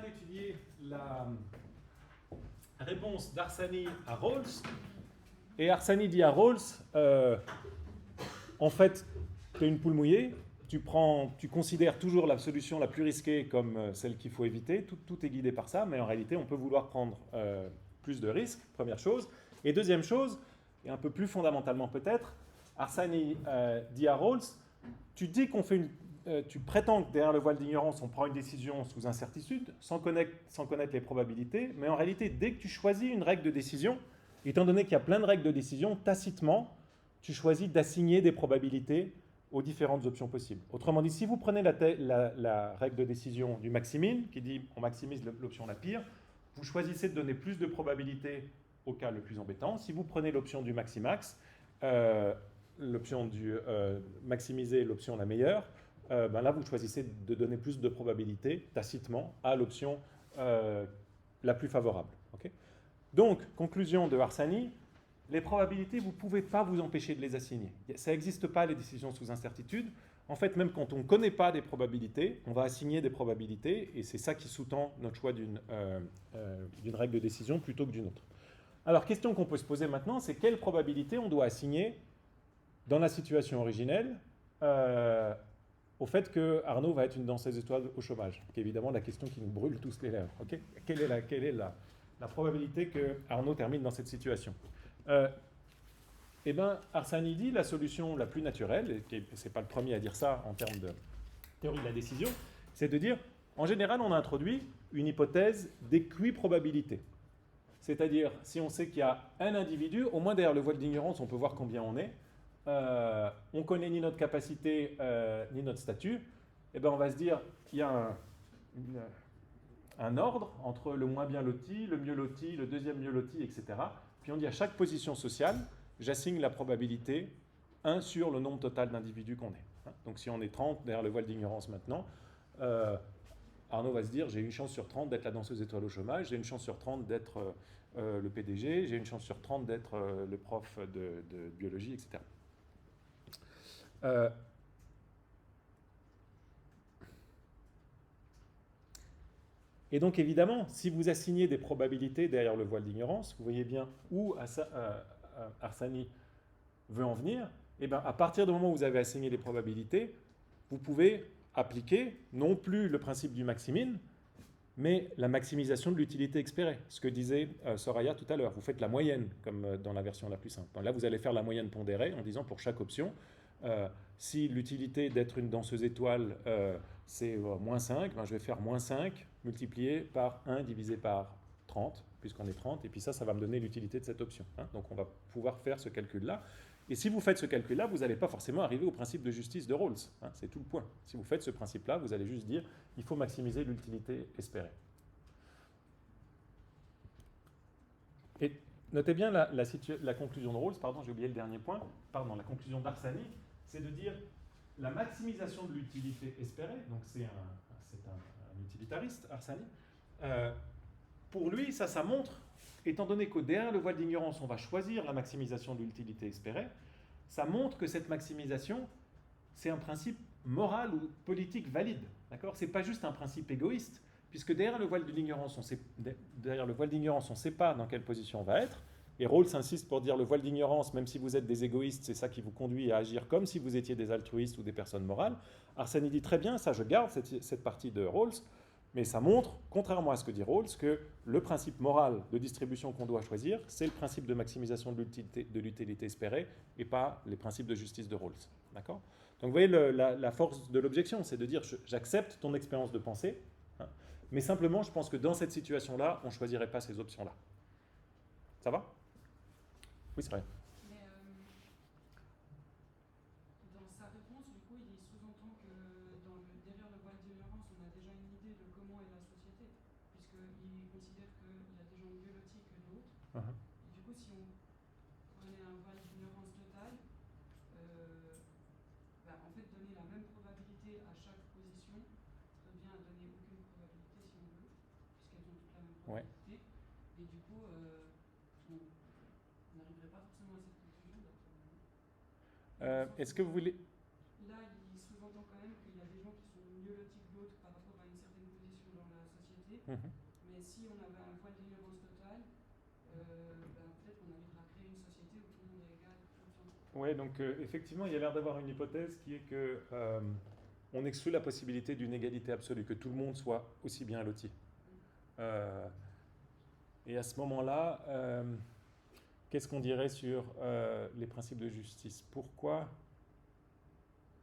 étudié la réponse d'Arsani à Rawls. Et Arsani dit à Rawls, en fait, tu es une poule mouillée, tu considères toujours la solution la plus risquée comme celle qu'il faut éviter, tout est guidé par ça, mais en réalité, on peut vouloir prendre plus de risques, première chose. Et deuxième chose, et un peu plus fondamentalement peut-être, Arsani dit à Rawls, tu dis qu'on fait tu prétends que derrière le voile d'ignorance, on prend une décision sous incertitude, sans connaître les probabilités, mais en réalité, dès que tu choisis une règle de décision, étant donné qu'il y a plein de règles de décision, tacitement, tu choisis d'assigner des probabilités aux différentes options possibles. Autrement dit, si vous prenez la règle de décision du maximin, qui dit on maximise l'option la pire, vous choisissez de donner plus de probabilités au cas le plus embêtant. Si vous prenez l'option du maximax, l'option du maximiser l'option la meilleure, là vous choisissez de donner plus de probabilités tacitement à l'option la plus favorable. Okay. Donc, conclusion de Arsani, les probabilités, vous ne pouvez pas vous empêcher de les assigner. Ça n'existe pas, les décisions sous incertitude. En fait, même quand on ne connaît pas des probabilités, on va assigner des probabilités, et c'est ça qui sous-tend notre choix d'une règle de décision plutôt que d'une autre. Alors, question qu'on peut se poser maintenant, c'est quelle probabilité on doit assigner dans la situation originelle au fait que Arnaud va être une danseuse étoile au chômage, qui est évidemment la question qui nous brûle tous les lèvres. Okay, quelle est la probabilité que Arnaud termine dans cette situation? Eh bien, Arsani dit la solution la plus naturelle, et ce n'est pas le premier à dire ça en termes de théorie de la décision, c'est de dire, en général, on a introduit une hypothèse d'équiprobabilité. C'est-à-dire, si on sait qu'il y a un individu, au moins derrière le voile d'ignorance, on peut voir combien on est, on connaît ni notre capacité ni notre statut, et ben on va se dire qu'il y a un ordre entre le moins bien loti, le mieux loti, le deuxième mieux loti, etc. Puis on dit à chaque position sociale, j'assigne la probabilité 1 sur le nombre total d'individus qu'on est. Donc si on est 30 derrière le voile d'ignorance maintenant, Arnaud va se dire j'ai une chance sur 30 d'être la danseuse étoile au chômage, j'ai une chance sur 30 d'être le PDG, j'ai une chance sur 30 d'être le prof de biologie, etc. Et donc évidemment, si vous assignez des probabilités derrière le voile d'ignorance, vous voyez bien où Arsani veut en venir, et bien à partir du moment où vous avez assigné des probabilités, vous pouvez appliquer non plus le principe du maximin, mais la maximisation de l'utilité espérée. Ce que disait Soraya tout à l'heure, vous faites la moyenne, comme dans la version la plus simple. Là, vous allez faire la moyenne pondérée en disant pour chaque option, si l'utilité d'être une danseuse étoile, c'est moins 5, ben je vais faire moins 5 multiplié par 1 divisé par 30, puisqu'on est 30, et puis ça va me donner l'utilité de cette option. Donc on va pouvoir faire ce calcul-là. Et si vous faites ce calcul-là, vous n'allez pas forcément arriver au principe de justice de Rawls. C'est tout le point. Si vous faites ce principe-là, vous allez juste dire il faut maximiser l'utilité espérée. Et notez bien la conclusion de Rawls, pardon, j'ai oublié le dernier point, pardon, la conclusion d'Arsani, c'est de dire la maximisation de l'utilité espérée, donc c'est un utilitariste, Arsani, pour lui, ça montre, étant donné qu'au derrière le voile d'ignorance, on va choisir la maximisation de l'utilité espérée, ça montre que cette maximisation, c'est un principe moral ou politique valide. D'accord ? Ce n'est pas juste un principe égoïste, puisque derrière le voile de l'ignorance, on ne sait pas dans quelle position on va être. Et Rawls insiste pour dire le voile d'ignorance, même si vous êtes des égoïstes, c'est ça qui vous conduit à agir comme si vous étiez des altruistes ou des personnes morales. Arsani dit très bien, ça je garde cette partie de Rawls, mais ça montre, contrairement à ce que dit Rawls, que le principe moral de distribution qu'on doit choisir, c'est le principe de maximisation de l'utilité espérée et pas les principes de justice de Rawls. D'accord ? Donc vous voyez la force de l'objection, c'est de dire j'accepte ton expérience de pensée, mais simplement je pense que dans cette situation-là, on ne choisirait pas ces options-là. Ça va ? Oui, c'est vrai. Mais dans sa réponse, du coup, il sous-entend que derrière le voile d'ignorance, on a déjà une idée de comment est la société, puisqu'il considère qu'il y a des gens mieux lotis que d'autres. Et du coup, si on prenait un voile d'ignorance totale, en fait, donner la même probabilité à chaque position revient à donner aucune probabilité si on veut, puisqu'elles ont toutes la même probabilité. Et du coup, on n'arriverait pas forcément à cette conclusion. Est-ce que vous voulez... Là, il sous-entend quand même qu'il y a des gens qui sont mieux lotis que d'autres par rapport à une certaine position dans la société, Mais si on avait un voile d'ignorance totale, peut-être qu'on arrivera à créer une société où tout le monde est égal tout le temps. Oui, donc effectivement, il y a l'air d'avoir une hypothèse qui est que on exclut la possibilité d'une égalité absolue, que tout le monde soit aussi bien loti. Et à ce moment-là, qu'est-ce qu'on dirait sur les principes de justice? Pourquoi,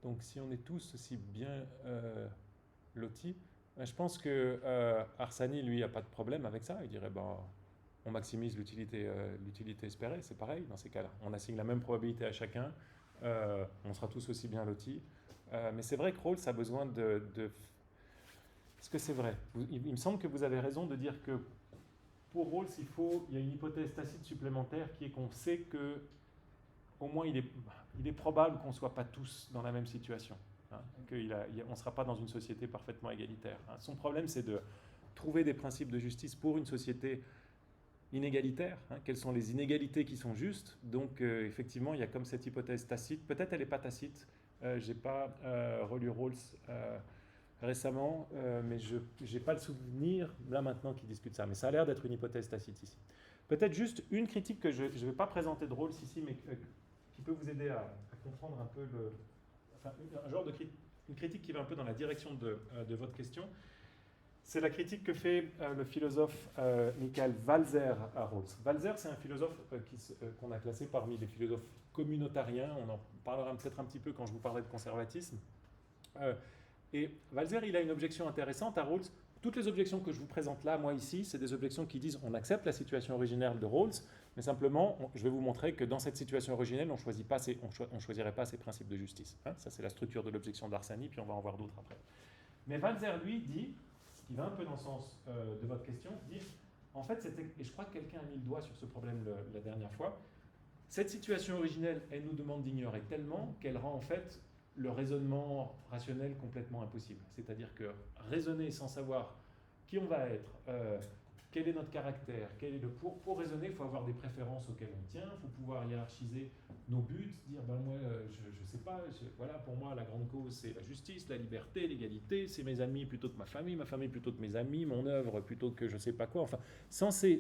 donc si on est tous aussi bien lotis, je pense que Arsani, lui, n'a pas de problème avec ça. Il dirait, on maximise l'utilité espérée, c'est pareil dans ces cas-là. On assigne la même probabilité à chacun, on sera tous aussi bien lotis. Mais c'est vrai que Rawls a besoin de... Est-ce que c'est vrai? Il me semble que vous avez raison de dire que pour Rawls, il y a une hypothèse tacite supplémentaire qui est qu'on sait que au moins il est probable qu'on ne soit pas tous dans la même situation. Hein, on ne sera pas dans une société parfaitement égalitaire. Hein. Son problème, c'est de trouver des principes de justice pour une société inégalitaire. Hein, quelles sont les inégalités qui sont justes? Donc, effectivement, il y a comme cette hypothèse tacite. Peut-être elle n'est pas tacite. Je n'ai pas relu Rawls récemment, mais je n'ai pas le souvenir, là maintenant, qui discute ça. Mais ça a l'air d'être une hypothèse tacite ici. Peut-être juste une critique que je ne vais pas présenter de Rawls ici, mais qui peut vous aider à comprendre un peu une critique qui va un peu dans la direction de votre question. C'est la critique que fait le philosophe Michael Walzer à Rawls. Walzer, c'est un philosophe qu'on a classé parmi les philosophes communautariens. On en parlera peut-être un petit peu quand je vous parlerai de conservatisme. Et Walzer, il a une objection intéressante à Rawls. Toutes les objections que je vous présente là, moi ici, c'est des objections qui disent on accepte la situation originelle de Rawls, mais simplement, je vais vous montrer que dans cette situation originelle, on ne choisirait pas ces principes de justice. Hein, ça, c'est la structure de l'objection d'Arsani, puis on va en voir d'autres après. Mais Walzer, lui, dit, ce qui va un peu dans le sens de votre question, dit, en fait, et je crois que quelqu'un a mis le doigt sur ce problème la dernière fois, cette situation originelle, elle nous demande d'ignorer tellement qu'elle rend en fait le raisonnement rationnel complètement impossible. C'est-à-dire que raisonner sans savoir qui on va être, quel est notre caractère, pour raisonner, il faut avoir des préférences auxquelles on tient, il faut pouvoir hiérarchiser nos buts, dire moi je ne sais pas, voilà, pour moi la grande cause c'est la justice, la liberté, l'égalité, c'est mes amis plutôt que ma famille plutôt que mes amis, mon œuvre plutôt que je ne sais pas quoi. Enfin, sans ces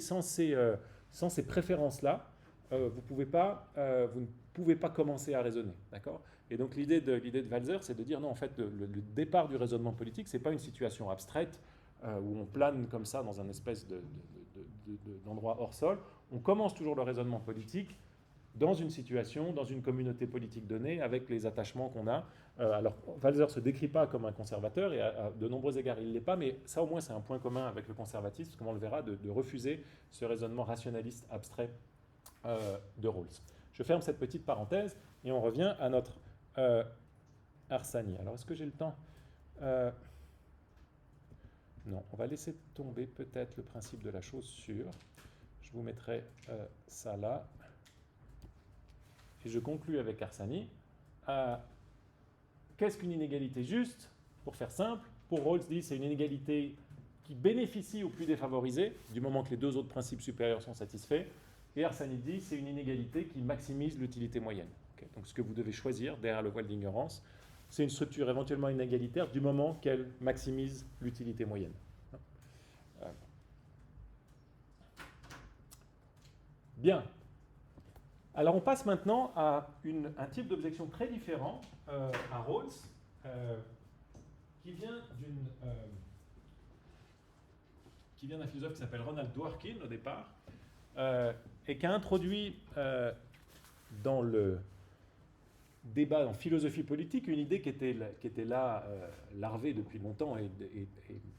préférences-là, vous ne pouvez pas commencer à raisonner, d'accord? Et donc l'idée de Walzer, c'est de dire non, en fait, le départ du raisonnement politique, c'est pas une situation abstraite où on plane comme ça dans un espèce d'endroit hors sol. On commence toujours le raisonnement politique dans une situation, dans une communauté politique donnée, avec les attachements qu'on a. Alors, Walzer se décrit pas comme un conservateur, et à de nombreux égards, il ne l'est pas, mais ça au moins c'est un point commun avec le conservatisme, comme on le verra, de refuser ce raisonnement rationaliste abstrait de Rawls. Je ferme cette petite parenthèse et on revient à notre Arsani. Alors, est-ce que j'ai le temps? Non, on va laisser tomber peut-être le principe de la chose sûre. Je vous mettrai ça là. Et je conclus avec Arsani. Qu'est-ce qu'une inégalité juste? Pour faire simple, pour Rawls dit c'est une inégalité qui bénéficie aux plus défavorisés, du moment que les deux autres principes supérieurs sont satisfaits. Et Arsani dit c'est une inégalité qui maximise l'utilité moyenne. Okay, donc ce que vous devez choisir derrière le voile d'ignorance, c'est une structure éventuellement inégalitaire du moment qu'elle maximise l'utilité moyenne. Bien. Alors on passe maintenant à un type d'objection très différent à Rawls, qui vient d'un philosophe qui s'appelle Ronald Dworkin au départ, et qui a introduit dans le débat en philosophie politique une idée qui était là, larvée depuis longtemps et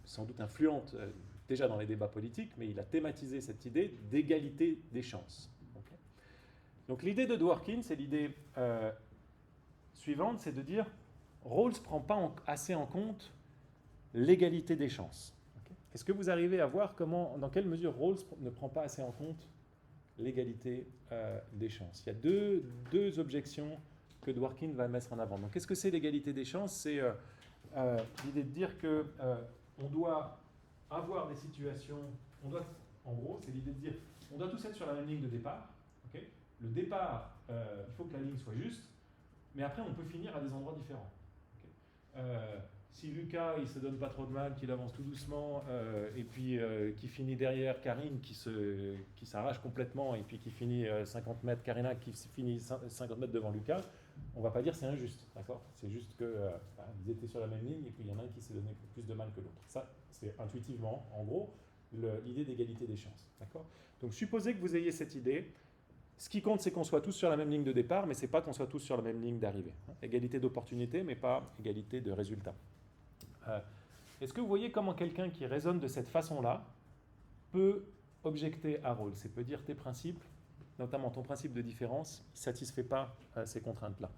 sans doute influente déjà dans les débats politiques, mais il a thématisé cette idée d'égalité des chances. Okay. Donc l'idée de Dworkin, c'est l'idée suivante, c'est de dire Rawls ne prend pas assez en compte l'égalité des chances. Okay. Est-ce que vous arrivez à voir dans quelle mesure Rawls ne prend pas assez en compte l'égalité des chances? Il y a deux objections que Dworkin va mettre en avant. Donc, qu'est-ce que c'est l'égalité des chances? C'est l'idée de dire que on doit avoir des situations, en gros, c'est l'idée de dire on doit tous être sur la même ligne de départ. Okay, le départ, il faut que la ligne soit juste, mais après, on peut finir à des endroits différents. Okay, si Lucas il se donne pas trop de mal, qu'il avance tout doucement, et puis qui finit derrière Karine qui s'arrache complètement, et puis qui finit 50 mètres, Karina qui finit 50 mètres devant Lucas, on va pas dire c'est injuste, d'accord? C'est juste que ils étaient sur la même ligne, et puis il y en a un qui s'est donné plus de mal que l'autre. Ça, c'est intuitivement, en gros, l'idée d'égalité des chances, d'accord? Donc supposez que vous ayez cette idée. Ce qui compte, c'est qu'on soit tous sur la même ligne de départ, mais ce n'est pas qu'on soit tous sur la même ligne d'arrivée. Égalité d'opportunité, mais pas égalité de résultat. Est-ce que vous voyez comment quelqu'un qui raisonne de cette façon-là peut objecter à Rawls et peut dire tes principes, notamment ton principe de différence, ne satisfait pas ces contraintes-là?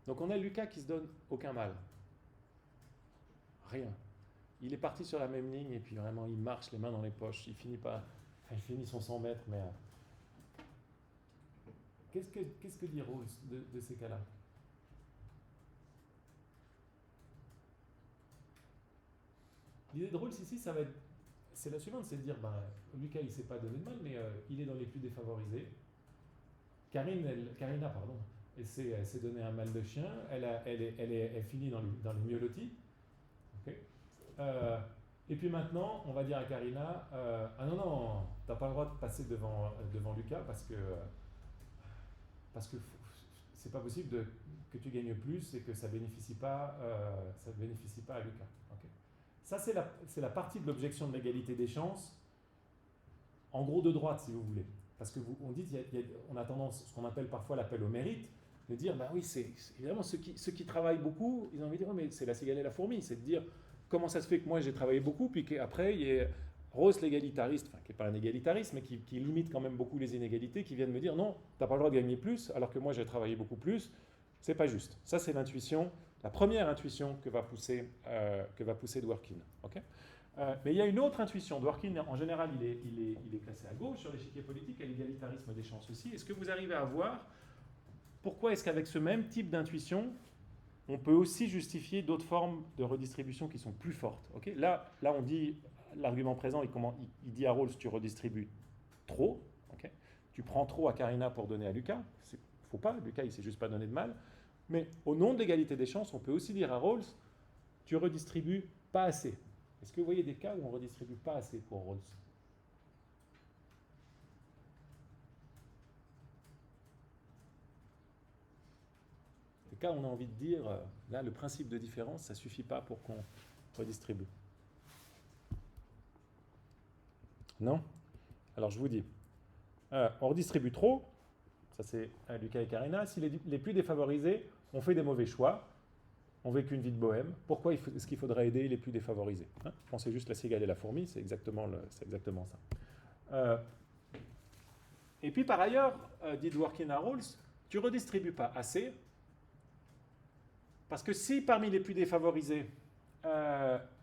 Donc on a Lucas qui se donne aucun mal. Rien. Il est parti sur la même ligne et puis vraiment il marche les mains dans les poches. Il finit son 100 mètres, mais qu'est-ce que dit Rawls de ces cas-là? L'idée de Rawls ici, c'est la suivante, c'est de dire, Lucas il ne s'est pas donné de mal, mais il est dans les plus défavorisés. Karina, pardon, elle s'est donné un mal de chien, elle finit dans les mieux lotis. Okay. Et puis maintenant, on va dire à Karina, ah non, t'as pas le droit de passer devant Lucas parce que c'est pas possible que tu gagnes plus et que ça bénéficie pas à Lucas. Okay. Ça, c'est la partie de l'objection de l'égalité des chances, en gros de droite, si vous voulez. Parce que on a tendance, ce qu'on appelle parfois l'appel au mérite, de dire, oui, c'est évidemment ceux qui travaillent beaucoup, ils ont envie de dire, mais c'est la cigale et la fourmi, c'est de dire, comment ça se fait que moi j'ai travaillé beaucoup, puis qu'après il y a Rawls l'égalitariste, qui n'est pas un égalitariste, mais qui limite quand même beaucoup les inégalités, qui viennent me dire, non, tu n'as pas le droit de gagner plus, alors que moi j'ai travaillé beaucoup plus, c'est pas juste. Ça, c'est l'intuition, la première intuition que va pousser Dworkin. Okay. Mais il y a une autre intuition. Dworkin, en général, il est classé à gauche sur l'échiquier politique, à l'égalitarisme des chances aussi. Est-ce que vous arrivez à voir pourquoi est-ce qu'avec ce même type d'intuition, on peut aussi justifier d'autres formes de redistribution qui sont plus fortes? Okay. Là, on dit, l'argument présent, il dit à Rawls, tu redistribues trop. Okay. Tu prends trop à Karina pour donner à Lucas. Il ne faut pas, Lucas, il ne s'est juste pas donné de mal. Mais au nom de l'égalité des chances, on peut aussi dire à Rawls, tu redistribues pas assez. Est-ce que vous voyez des cas où on ne redistribue pas assez pour Rawls? Des cas où on a envie de dire, là, le principe de différence, ça ne suffit pas pour qu'on redistribue. Non? Alors je vous dis, on redistribue trop, ça c'est Lucas et Karina. Si les plus défavorisés ont fait des mauvais choix, ont vécu une vie de bohème, pourquoi est-ce qu'il faudrait aider les plus défavorisés? Pensez juste la cigale et la fourmi, c'est exactement ça. Et puis par ailleurs, dit Dworkin à Rawls, tu ne redistribues pas assez, parce que si parmi les plus défavorisés,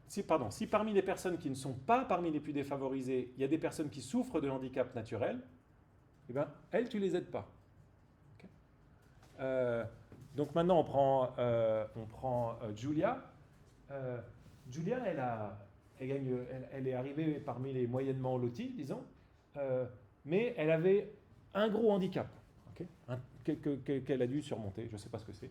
si parmi les personnes qui ne sont pas parmi les plus défavorisés, il y a des personnes qui souffrent de handicap naturel, eh bien, elles, tu ne les aides pas. Okay. Donc maintenant, on prend Julia. Julia, elle est arrivée parmi les moyennement lotis, disons, mais elle avait un gros handicap, okay, qu'elle a dû surmonter. Je ne sais pas ce que c'est.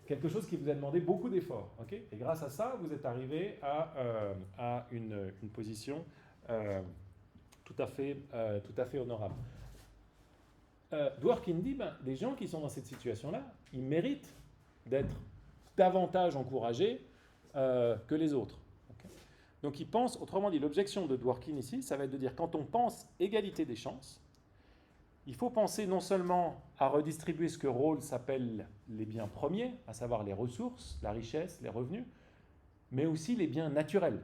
Quelque chose qui vous a demandé beaucoup d'efforts. Okay, et grâce à ça, vous êtes arrivé à une position tout à fait honorable. Dworkin dit, les gens qui sont dans cette situation-là, ils méritent d'être davantage encouragés que les autres. Okay. Donc il pense, autrement dit, l'objection de Dworkin ici, ça va être de dire, quand on pense égalité des chances, il faut penser non seulement à redistribuer ce que Rawls appelle les biens premiers, à savoir les ressources, la richesse, les revenus, mais aussi les biens naturels.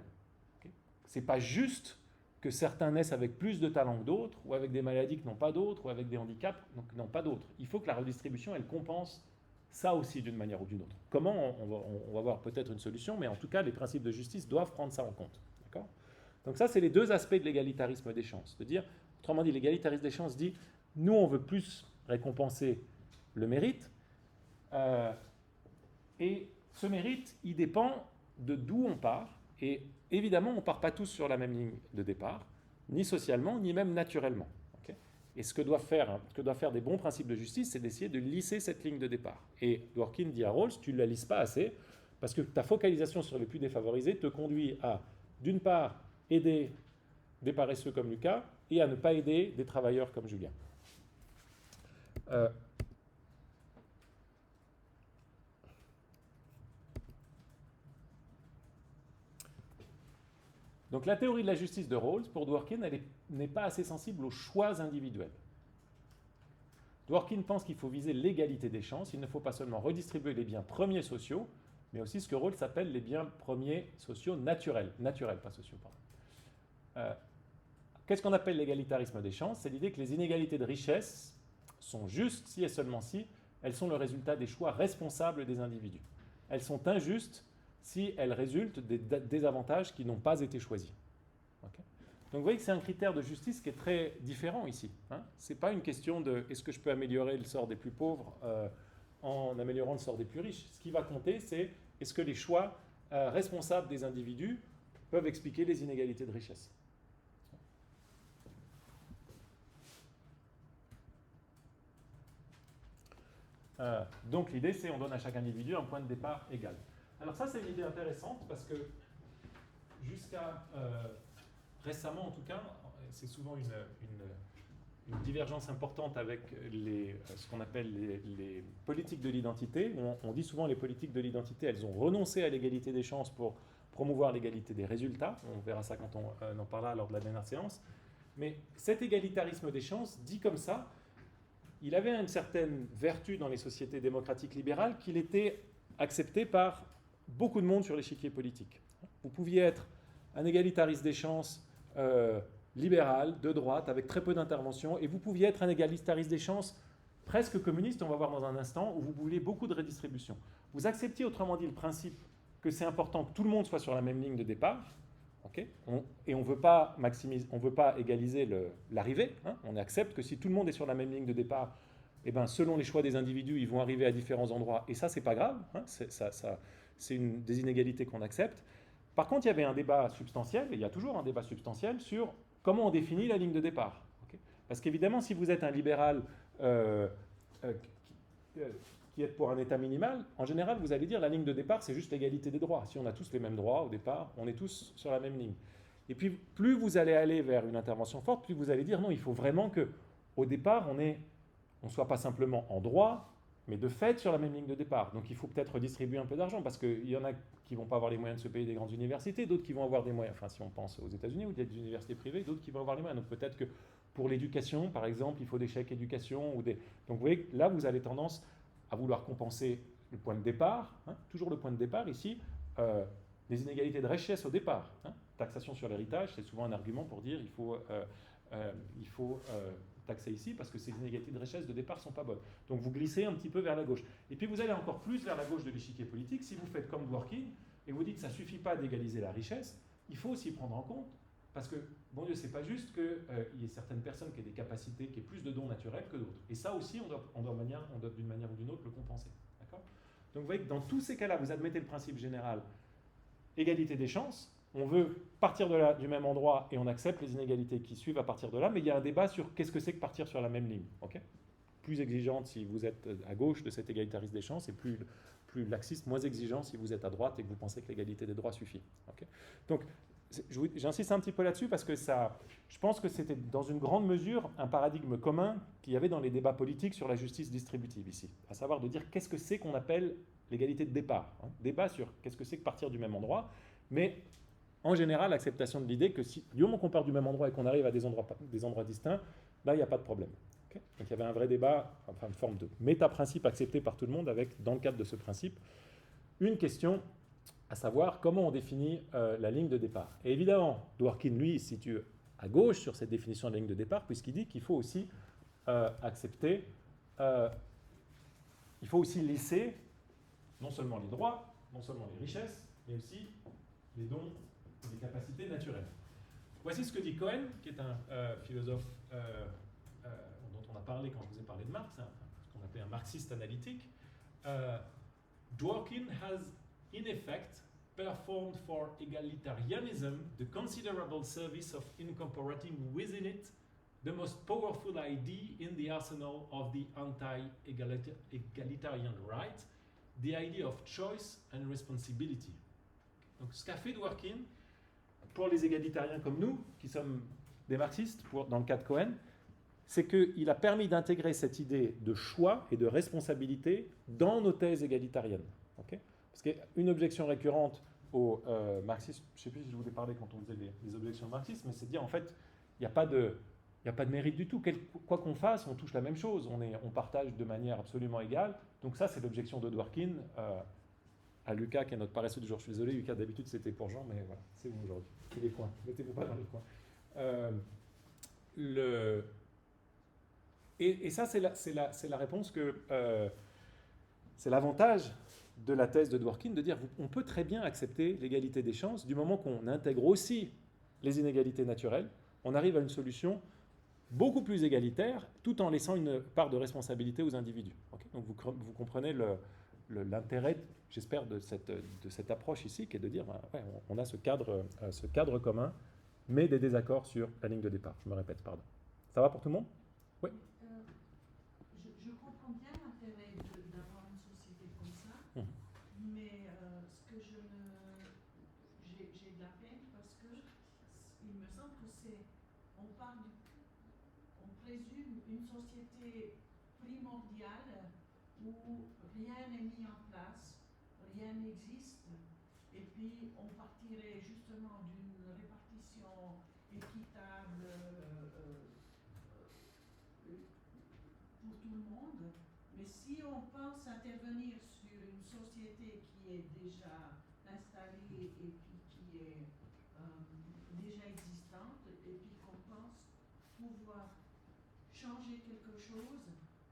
Okay. Ce n'est pas juste que certains naissent avec plus de talent que d'autres, ou avec des maladies que n'ont pas d'autres, ou avec des handicaps que n'ont pas d'autres. Il faut que la redistribution, elle compense ça aussi d'une manière ou d'une autre. Comment? On va voir peut-être une solution, mais en tout cas, les principes de justice doivent prendre ça en compte. D'accord? Donc ça, c'est les deux aspects de l'égalitarisme des chances. De dire, autrement dit, l'égalitarisme des chances dit, nous, on veut plus récompenser le mérite, et ce mérite, il dépend de d'où on part, et évidemment, on ne part pas tous sur la même ligne de départ, ni socialement, ni même naturellement. Okay. Et ce que doivent faire des bons principes de justice, c'est d'essayer de lisser cette ligne de départ. Et Dworkin dit à Rawls, tu ne la lisses pas assez, parce que ta focalisation sur les plus défavorisés te conduit à, d'une part, aider des paresseux comme Lucas, et à ne pas aider des travailleurs comme Julien. Donc la théorie de la justice de Rawls, pour Dworkin, elle n'est pas assez sensible aux choix individuels. Dworkin pense qu'il faut viser l'égalité des chances, il ne faut pas seulement redistribuer les biens premiers sociaux, mais aussi ce que Rawls appelle les biens premiers sociaux naturels, pas sociaux, pardon. Qu'est-ce qu'on appelle l'égalitarisme des chances? C'est l'idée que les inégalités de richesse sont justes si et seulement si elles sont le résultat des choix responsables des individus. Elles sont injustes si elles résultent des désavantages qui n'ont pas été choisis. Okay. Donc vous voyez que c'est un critère de justice qui est très différent ici. Hein. Ce n'est pas une question de est-ce que je peux améliorer le sort des plus pauvres en améliorant le sort des plus riches. Ce qui va compter, c'est est-ce que les choix responsables des individus peuvent expliquer les inégalités de richesse. Donc l'idée, c'est on donne à chaque individu un point de départ égal. Alors ça, c'est une idée intéressante parce que jusqu'à récemment, en tout cas, c'est souvent une divergence importante avec ce qu'on appelle les politiques de l'identité. On dit souvent les politiques de l'identité, elles ont renoncé à l'égalité des chances pour promouvoir l'égalité des résultats. On verra ça quand on en parlera lors de la dernière séance. Mais cet égalitarisme des chances, dit comme ça, il avait une certaine vertu dans les sociétés démocratiques libérales qu'il était accepté par beaucoup de monde sur l'échiquier politique. Vous pouviez être un égalitariste des chances libéral, de droite, avec très peu d'intervention, et vous pouviez être un égalitariste des chances presque communiste, on va voir dans un instant, où vous vouliez beaucoup de redistribution. Vous acceptiez autrement dit le principe que c'est important que tout le monde soit sur la même ligne de départ, okay, et on ne veut pas égaliser l'arrivée, hein, on accepte que si tout le monde est sur la même ligne de départ, eh ben, selon les choix des individus, ils vont arriver à différents endroits, et ça, c'est pas grave, hein, c'est une des inégalités qu'on accepte. Par contre, il y avait un débat substantiel, et il y a toujours un débat substantiel, sur comment on définit la ligne de départ. Okay, parce qu'évidemment, si vous êtes un libéral qui est pour un État minimal, en général, vous allez dire la ligne de départ, c'est juste l'égalité des droits. Si on a tous les mêmes droits au départ, on est tous sur la même ligne. Et puis, plus vous allez aller vers une intervention forte, plus vous allez dire non, il faut vraiment qu'au départ, on ne soit pas simplement en droit, mais de fait sur la même ligne de départ. Donc il faut peut-être redistribuer un peu d'argent, parce qu'il y en a qui ne vont pas avoir les moyens de se payer des grandes universités, d'autres qui vont avoir des moyens, enfin si on pense aux États-Unis où il y a des universités privées, d'autres qui vont avoir les moyens. Donc peut-être que pour l'éducation, par exemple, il faut des chèques éducation. Donc vous voyez, là vous avez tendance à vouloir compenser le point de départ, hein, toujours le point de départ ici, les inégalités de richesse au départ. Hein. Taxation sur l'héritage, c'est souvent un argument pour dire il faut taxer ici parce que ces inégalités de richesse de départ ne sont pas bonnes. Donc vous glissez un petit peu vers la gauche. Et puis vous allez encore plus vers la gauche de l'échiquier politique si vous faites comme Dworkin et vous dites que ça ne suffit pas d'égaliser la richesse, il faut aussi prendre en compte, parce que, bon Dieu, c'est pas juste qu'il y ait certaines personnes qui aient des capacités, qui aient plus de dons naturels que d'autres. Et ça aussi, on doit d'une manière ou d'une autre le compenser. D'accord ? Donc vous voyez que dans tous ces cas-là, vous admettez le principe général, égalité des chances. On veut partir du même endroit et on accepte les inégalités qui suivent à partir de là, mais il y a un débat sur qu'est-ce que c'est que partir sur la même ligne. Okay, plus exigeante si vous êtes à gauche de cet égalitarisme des chances et plus laxiste, moins exigeant si vous êtes à droite et que vous pensez que l'égalité des droits suffit. Okay, donc j'insiste un petit peu là-dessus parce que je pense que c'était dans une grande mesure un paradigme commun qu'il y avait dans les débats politiques sur la justice distributive ici, à savoir de dire qu'est-ce que c'est qu'on appelle l'égalité de départ. Hein, débat sur qu'est-ce que c'est que partir du même endroit, mais en général, l'acceptation de l'idée que si du moment qu'on part du même endroit et qu'on arrive à des endroits distincts, là, il n'y a pas de problème. Okay, donc il y avait un vrai débat, enfin une forme de méta-principe accepté par tout le monde avec, dans le cadre de ce principe, une question, à savoir comment on définit la ligne de départ. Et évidemment, Dworkin, lui, se situe à gauche sur cette définition de la ligne de départ, puisqu'il dit qu'il faut aussi accepter, il faut aussi laisser non seulement les droits, non seulement les richesses, mais aussi les dons et les capacités naturelles. Voici ce que dit Cohen, qui est un philosophe dont on a parlé quand je vous ai parlé de Marx, ce qu'on appelle un marxiste analytique. Dworkin has in effect performed for egalitarianism the considerable service of incorporating within it the most powerful idea in the arsenal of the anti-egalitarian right, the idea of choice and responsibility. Donc ce qu'a fait Dworkin, pour les égalitariens comme nous, qui sommes des marxistes, dans le cas de Cohen, c'est qu'il a permis d'intégrer cette idée de choix et de responsabilité dans nos thèses égalitariennes. Okay, parce qu'une objection récurrente aux marxistes, je ne sais plus si je vous ai parlé quand on faisait les objections marxistes, mais c'est de dire en fait, il n'y a pas de mérite du tout. Quoi qu'on fasse, on touche la même chose, on partage de manière absolument égale. Donc ça, c'est l'objection de Dworkin à Lucas, qui est notre paresseux du jour. Je suis désolé, Lucas, d'habitude c'était pour Jean, mais voilà, c'est vous aujourd'hui. C'est les points, mettez-vous pas dans les coins. Et ça, c'est la réponse que... c'est l'avantage de la thèse de Dworkin, de dire on peut très bien accepter l'égalité des chances du moment qu'on intègre aussi les inégalités naturelles. On arrive à une solution beaucoup plus égalitaire, tout en laissant une part de responsabilité aux individus. Okay, donc vous comprenez l'intérêt, j'espère, de cette approche ici, qui est de dire, ouais, on a ce cadre commun, mais des désaccords sur la ligne de départ. Je me répète, pardon. Ça va pour tout le monde? Oui. Je comprends bien l'intérêt d'avoir une société comme ça, mais ce que j'ai de la peine parce que il me semble que on présume une société primordiale où rien n'est mis en place, rien n'existe, et puis on partirait justement d'une répartition équitable pour tout le monde. Mais si on pense intervenir sur une société qui est déjà installée et puis qui est déjà existante, et puis qu'on pense pouvoir changer quelque chose,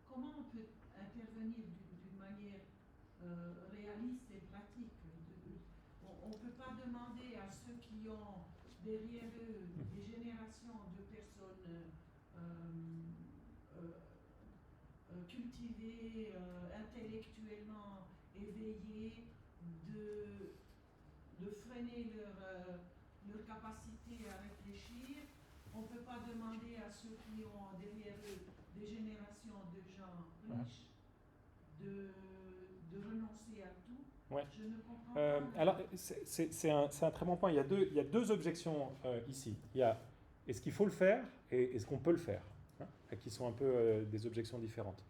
comment on peut intervenir d'une manière réaliste et pratique? On ne peut pas demander à ceux qui ont derrière eux des générations de personnes cultivées, intellectuellement éveillées, de freiner leur capacité à réfléchir. On ne peut pas demander à ceux qui ont derrière eux des générations de gens riches de renoncer à tout. Ouais. Je ne comprends pas. Alors, c'est un très bon point. Il y a deux objections ici. Il y a est-ce qu'il faut le faire et est-ce qu'on peut le faire, qui sont un peu des objections différentes.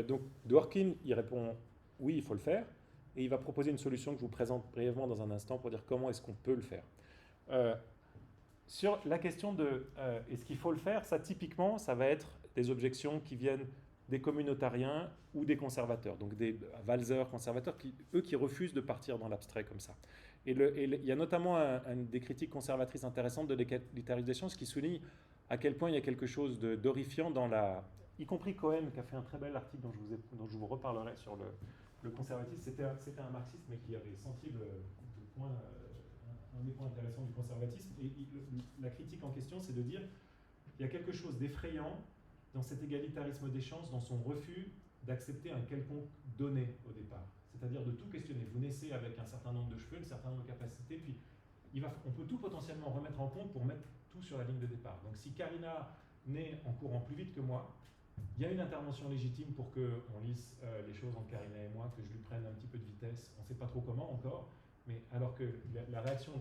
Donc, Dworkin, il répond oui, il faut le faire, et il va proposer une solution que je vous présente brièvement dans un instant pour dire comment est-ce qu'on peut le faire. Sur la question de est-ce qu'il faut le faire, ça typiquement, ça va être des objections qui viennent des communautariens ou des conservateurs, donc des valseurs conservateurs, qui refusent de partir dans l'abstrait comme ça. Et il y a notamment des critiques conservatrices intéressantes de l'égalitarisation, ce qui souligne à quel point il y a quelque chose d'horrifiant dans y compris Cohen, qui a fait un très bel article dont je vous reparlerai sur le conservatisme. C'était un marxiste, mais qui avait senti un des points intéressants du conservatisme. Et la critique en question, c'est de dire il y a quelque chose d'effrayant dans cet égalitarisme des chances, dans son refus d'accepter un quelconque donné au départ. C'est-à-dire de tout questionner. Vous naissez avec un certain nombre de cheveux, un certain nombre de capacités, puis on peut tout potentiellement remettre en compte pour mettre tout sur la ligne de départ. Donc si Karina naît en courant plus vite que moi, il y a une intervention légitime pour qu'on lisse les choses entre Karina et moi, que je lui prenne un petit peu de vitesse. On ne sait pas trop comment encore, mais alors que la réaction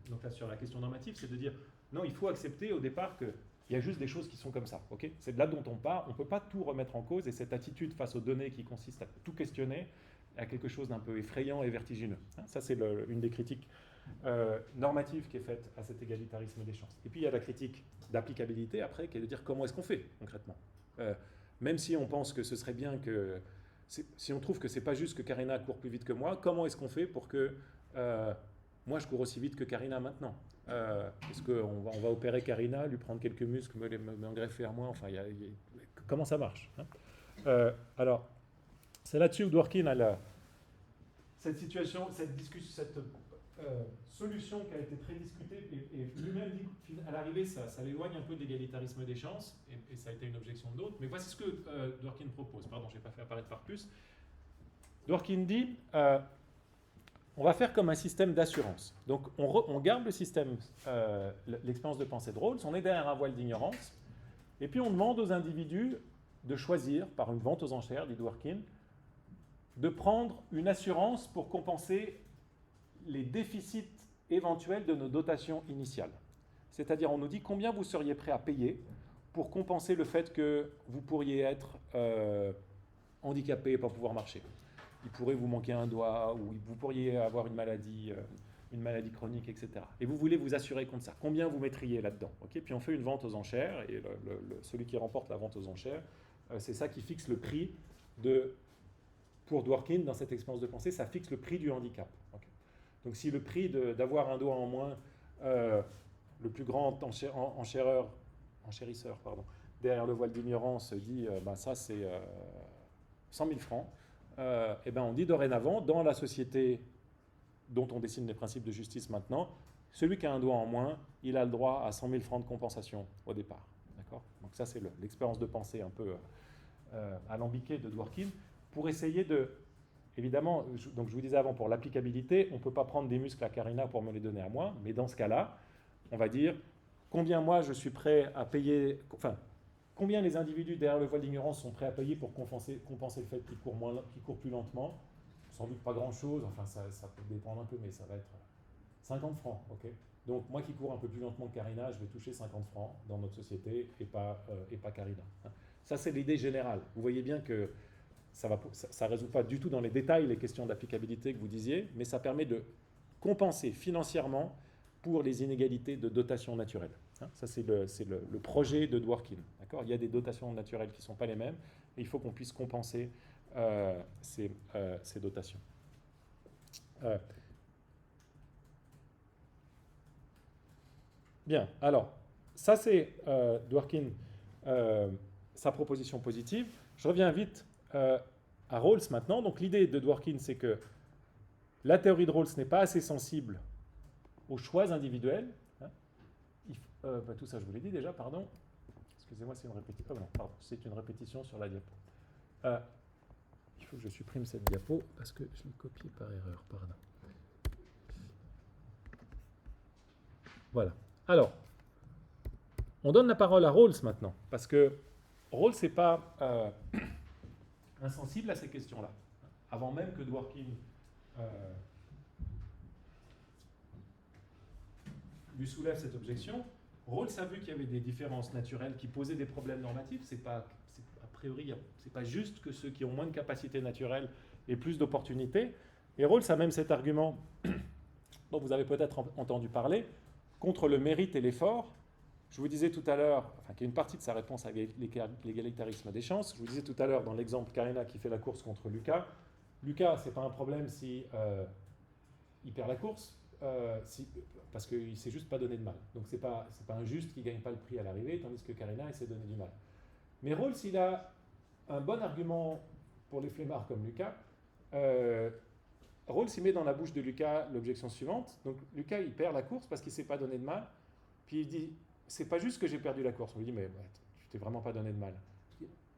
donc là, sur la question normative, c'est de dire non, il faut accepter au départ qu'il y a juste des choses qui sont comme ça. Okay, c'est de là dont on part. On ne peut pas tout remettre en cause, et cette attitude face aux données qui consiste à tout questionner à quelque chose d'un peu effrayant et vertigineux. Ça, c'est une des critiques normatives qui est faite à cet égalitarisme des chances. Et puis, il y a la critique d'applicabilité, après, qui est de dire comment est-ce qu'on fait, concrètement. Même si on pense que ce serait bien que... Si on trouve que c'est pas juste que Karina court plus vite que moi, comment est-ce qu'on fait pour que moi, je cours aussi vite que Karina maintenant? Est-ce qu'on va opérer Karina, lui prendre quelques muscles, me greffer à moi? Enfin, comment ça marche, alors, c'est là-dessus où Dworkin a cette situation, cette solution qui a été très discutée, et lui-même dit qu'à l'arrivée, ça l'éloigne un peu de l'égalitarisme des chances, et ça a été une objection d'autres. Mais voici ce que Dworkin propose. Pardon, je n'ai pas fait apparaître par plus. Dworkin dit, on va faire comme un système d'assurance. Donc on garde le système, l'expérience de pensée de Rawls, on est derrière un voile d'ignorance, et puis on demande aux individus de choisir, par une vente aux enchères, dit Dworkin, de prendre une assurance pour compenser les déficits éventuels de nos dotations initiales. C'est-à-dire, on nous dit combien vous seriez prêt à payer pour compenser le fait que vous pourriez être handicapé et pas pouvoir marcher. Il pourrait vous manquer un doigt, ou vous pourriez avoir une maladie chronique, etc. Et vous voulez vous assurer contre ça. Combien vous mettriez là-dedans, okay? Puis on fait une vente aux enchères, et celui qui remporte la vente aux enchères, c'est ça qui fixe le prix pour Dworkin, dans cette expérience de pensée, ça fixe le prix du handicap. Okay? Donc si le prix d'avoir un doigt en moins, le plus grand enchérisseur, derrière le voile d'ignorance dit ça c'est 100 000 francs, et ben on dit dorénavant, dans la société dont on dessine les principes de justice maintenant, celui qui a un doigt en moins, il a le droit à 100 000 francs de compensation au départ. D'accord ? Donc ça c'est l'expérience de pensée un peu alambiquée de Dworkin, pour essayer de... Évidemment, donc je vous disais avant, pour l'applicabilité, on ne peut pas prendre des muscles à Karina pour me les donner à moi, mais dans ce cas-là, on va dire combien moi je suis prêt à payer, enfin, combien les individus derrière le voile d'ignorance sont prêts à payer pour compenser le fait qu'ils courent plus lentement. Sans doute pas grand-chose, enfin ça peut dépendre un peu, mais ça va être 50 francs, ok. Donc moi qui cours un peu plus lentement que Karina, je vais toucher 50 francs dans notre société et pas Karina. Ça c'est l'idée générale. Vous voyez bien que ça ne résout pas du tout dans les détails les questions d'applicabilité que vous disiez, mais ça permet de compenser financièrement pour les inégalités de dotation naturelle. Ça, c'est le projet de Dworkin. D'accord ? Il y a des dotations naturelles qui ne sont pas les mêmes, et il faut qu'on puisse compenser ces dotations. Bien, alors, ça c'est Dworkin, sa proposition positive. Je reviens vite à Rawls maintenant. Donc l'idée de Dworkin, c'est que la théorie de Rawls n'est pas assez sensible aux choix individuels. Tout ça, je vous l'ai dit déjà, pardon. Excusez-moi, c'est une répétition. Oh non, pardon, c'est une répétition sur la diapo. Il faut que je supprime cette diapo parce que je l'ai copiée par erreur, pardon. Voilà. Alors, on donne la parole à Rawls maintenant, parce que Rawls n'est pas insensible à ces questions-là. Avant même que Dworkin lui soulève cette objection, Rawls a vu qu'il y avait des différences naturelles qui posaient des problèmes normatifs. A priori, c'est pas juste que ceux qui ont moins de capacités naturelles aient plus d'opportunités. Et Rawls a même cet argument dont vous avez peut-être entendu parler, contre le mérite et l'effort. Je vous disais tout à l'heure, qu'il y a une partie de sa réponse à l'égalitarisme des chances. Je vous disais tout à l'heure dans l'exemple Karina qui fait la course contre Lucas. Lucas, c'est pas un problème si il perd la course. Parce qu'il ne s'est juste pas donné de mal. Donc c'est pas injuste qu'il ne gagne pas le prix à l'arrivée, tandis que Karina, il s'est donné du mal. Mais Rawls, il a un bon argument pour les flemmards comme Lucas. Rawls, il met dans la bouche de Lucas l'objection suivante. Donc Lucas, il perd la course parce qu'il ne s'est pas donné de mal. Puis il dit, c'est pas juste que j'ai perdu la course. On lui dit, mais tu t'es vraiment pas donné de mal.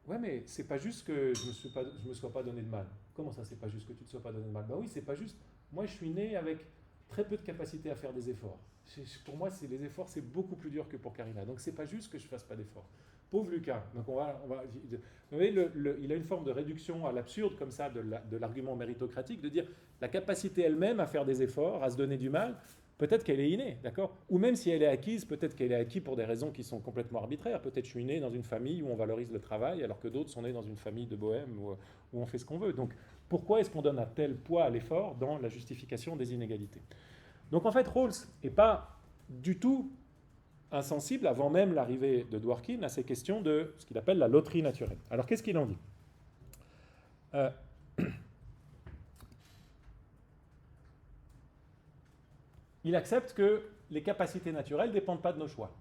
Ouais, mais c'est pas juste que je me sois pas donné de mal. Comment ça, c'est pas juste que tu te sois pas donné de mal? Ben oui, c'est pas juste. Moi, je suis né avec très peu de capacité à faire des efforts. Pour moi, les efforts, c'est beaucoup plus dur que pour Karina. Donc, c'est pas juste que je fasse pas d'efforts. Pauvre Lucas. Donc, vous voyez, il a une forme de réduction à l'absurde, comme ça, de l'argument méritocratique, de dire la capacité elle-même à faire des efforts, à se donner du mal, peut-être qu'elle est innée, d'accord? Ou même si elle est acquise, peut-être qu'elle est acquise pour des raisons qui sont complètement arbitraires. Peut-être je suis né dans une famille où on valorise le travail, alors que d'autres sont nés dans une famille de bohème où on fait ce qu'on veut. Donc, pourquoi est-ce qu'on donne un tel poids à l'effort dans la justification des inégalités? Donc en fait, Rawls n'est pas du tout insensible, avant même l'arrivée de Dworkin, à ces questions de ce qu'il appelle la loterie naturelle. Alors qu'est-ce qu'il en dit? Il accepte que les capacités naturelles ne dépendent pas de nos choix,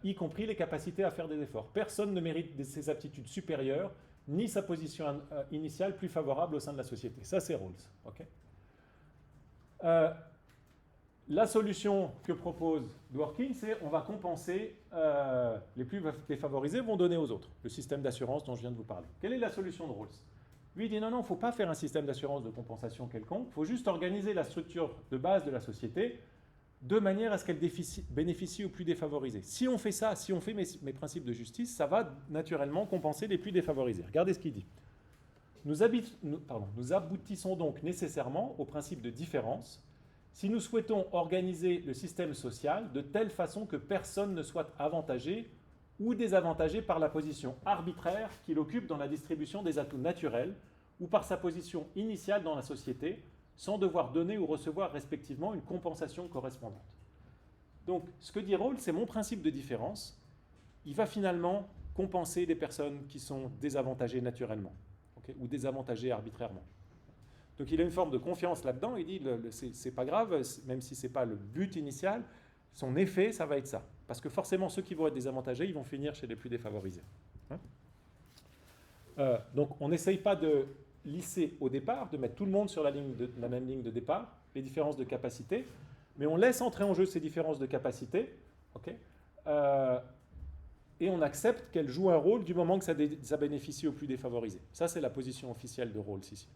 y compris les capacités à faire des efforts. Personne ne mérite ses aptitudes supérieures, ni sa position initiale plus favorable au sein de la société. Ça, c'est Rawls. Okay. La solution que propose Dworkin, c'est on va compenser, les plus défavorisés vont donner aux autres, le système d'assurance dont je viens de vous parler. Quelle est la solution de Rawls? Lui, il dit non, non, il ne faut pas faire un système d'assurance de compensation quelconque, il faut juste organiser la structure de base de la société de manière à ce qu'elle bénéficie aux plus défavorisés. Si on fait ça, si on fait mes principes de justice, ça va naturellement compenser les plus défavorisés. Regardez ce qu'il dit. Nous aboutissons donc nécessairement au principe de différence si nous souhaitons organiser le système social de telle façon que personne ne soit avantagé ou désavantagé par la position arbitraire qu'il occupe dans la distribution des atouts naturels ou par sa position initiale dans la société, sans devoir donner ou recevoir respectivement une compensation correspondante. Donc, ce que dit Rawls, c'est mon principe de différence. Il va finalement compenser les personnes qui sont désavantagées naturellement, okay, ou désavantagées arbitrairement. Donc, il a une forme de confiance là-dedans. Il dit, c'est pas grave, même si c'est pas le but initial, son effet, ça va être ça. Parce que forcément, ceux qui vont être désavantagés, ils vont finir chez les plus défavorisés. Donc, on n'essaye pas de lisser au départ, de mettre tout le monde sur la même ligne de départ, les différences de capacité, mais on laisse entrer en jeu ces différences de capacité, okay, et on accepte qu'elles jouent un rôle du moment que ça bénéficie aux plus défavorisés. Ça, c'est la position officielle de Rawls ici.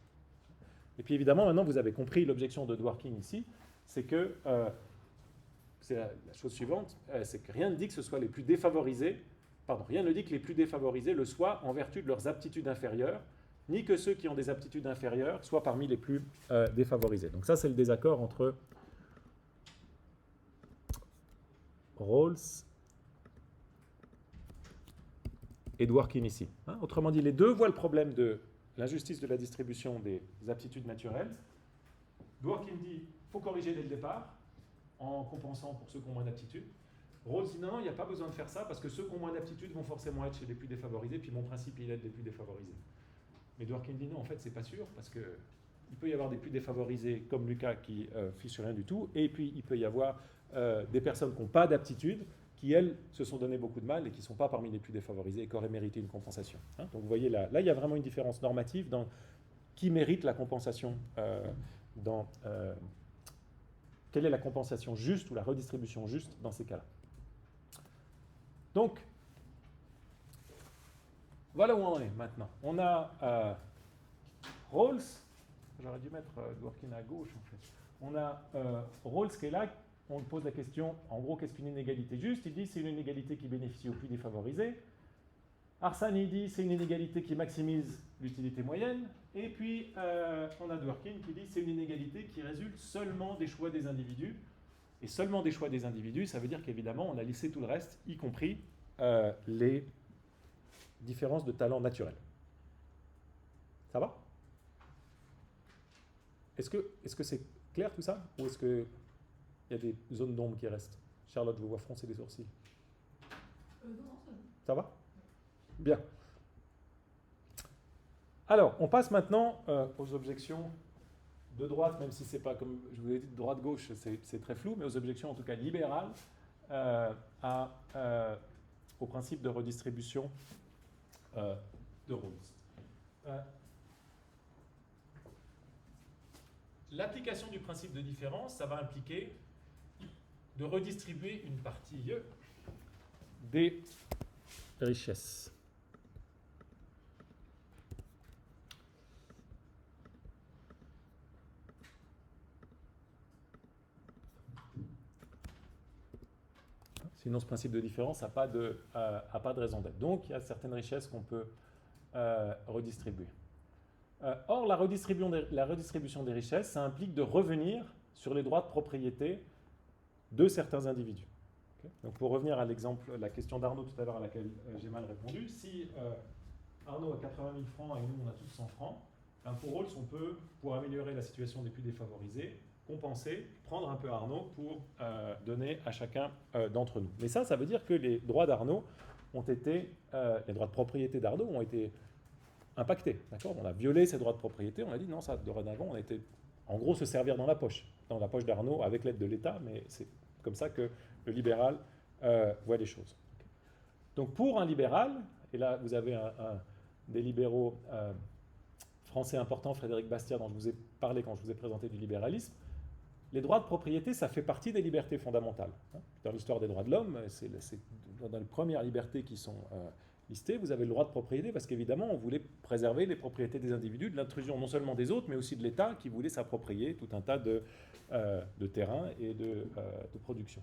Et puis évidemment, maintenant, vous avez compris l'objection de Dworkin ici, c'est que, c'est la chose suivante, c'est que rien ne dit que ce soit les plus défavorisés, rien ne dit que les plus défavorisés le soient en vertu de leurs aptitudes inférieures, ni que ceux qui ont des aptitudes inférieures soient parmi les plus défavorisés. Donc ça, c'est le désaccord entre Rawls et Dworkin ici. Autrement dit, les deux voient le problème de l'injustice de la distribution des aptitudes naturelles. Dworkin dit qu'il faut corriger dès le départ, en compensant pour ceux qui ont moins d'aptitudes. Rawls dit non, il n'y a pas besoin de faire ça, parce que ceux qui ont moins d'aptitudes vont forcément être chez les plus défavorisés, puis mon principe, il aide les plus défavorisés. Mais Dworkin dit non, en fait, c'est pas sûr, parce qu'il peut y avoir des plus défavorisés comme Lucas qui fichent sur rien du tout, et puis il peut y avoir des personnes qui n'ont pas d'aptitude, qui, elles, se sont donné beaucoup de mal et qui ne sont pas parmi les plus défavorisés et qui auraient mérité une compensation. Donc vous voyez, là, il y a vraiment une différence normative dans qui mérite la compensation, quelle est la compensation juste ou la redistribution juste dans ces cas-là. Donc, voilà où on est maintenant. On a Rawls, j'aurais dû mettre Dworkin à gauche en fait. On a Rawls qui est là, on pose la question, en gros, qu'est-ce qu'une inégalité juste? Il dit c'est une inégalité qui bénéficie aux plus défavorisés. Arsani dit c'est une inégalité qui maximise l'utilité moyenne. Et puis, on a Dworkin qui dit c'est une inégalité qui résulte seulement des choix des individus. Et seulement des choix des individus, ça veut dire qu'évidemment, on a lissé tout le reste, y compris les différences de talent naturel. Ça va? Est-ce que c'est clair tout ça? Ou est-ce qu'il y a des zones d'ombre qui restent? Charlotte, je vous vois froncer les sourcils. Non, ça va? Bien. Alors, on passe maintenant aux objections de droite, même si c'est pas, comme je vous ai dit, de droite-gauche, c'est très flou, mais aux objections en tout cas libérales au principe de redistribution de Rawls. L'application du principe de différence, ça va impliquer de redistribuer une partie des richesses. Sinon, ce principe de différence n'a pas de raison d'être. Donc, il y a certaines richesses qu'on peut redistribuer. Or, la redistribution des richesses, ça implique de revenir sur les droits de propriété de certains individus. Okay. Donc, pour revenir à l'exemple, la question d'Arnaud tout à l'heure à laquelle j'ai mal répondu, si Arnaud a 80 000 francs et nous on a tous 100 francs, ben pour Rawls, on peut, pour améliorer la situation des plus défavorisés, compenser, prendre un peu Arnaud pour donner à chacun d'entre nous. Mais ça veut dire que les droits d'Arnaud ont été, les droits de propriété d'Arnaud ont été impactés. D'accord ? On a violé ces droits de propriété, on a dit non, ça, dorénavant, on a été, en gros, se servir dans la poche d'Arnaud avec l'aide de l'État, mais c'est comme ça que le libéral voit les choses. Donc pour un libéral, et là vous avez des libéraux français importants, Frédéric Bastiat, dont je vous ai parlé quand je vous ai présenté du libéralisme, les droits de propriété, ça fait partie des libertés fondamentales. Dans l'histoire des droits de l'homme, c'est dans les premières libertés qui sont listés, vous avez le droit de propriété parce qu'évidemment, on voulait préserver les propriétés des individus de l'intrusion non seulement des autres, mais aussi de l'État qui voulait s'approprier tout un tas de terrains et de production.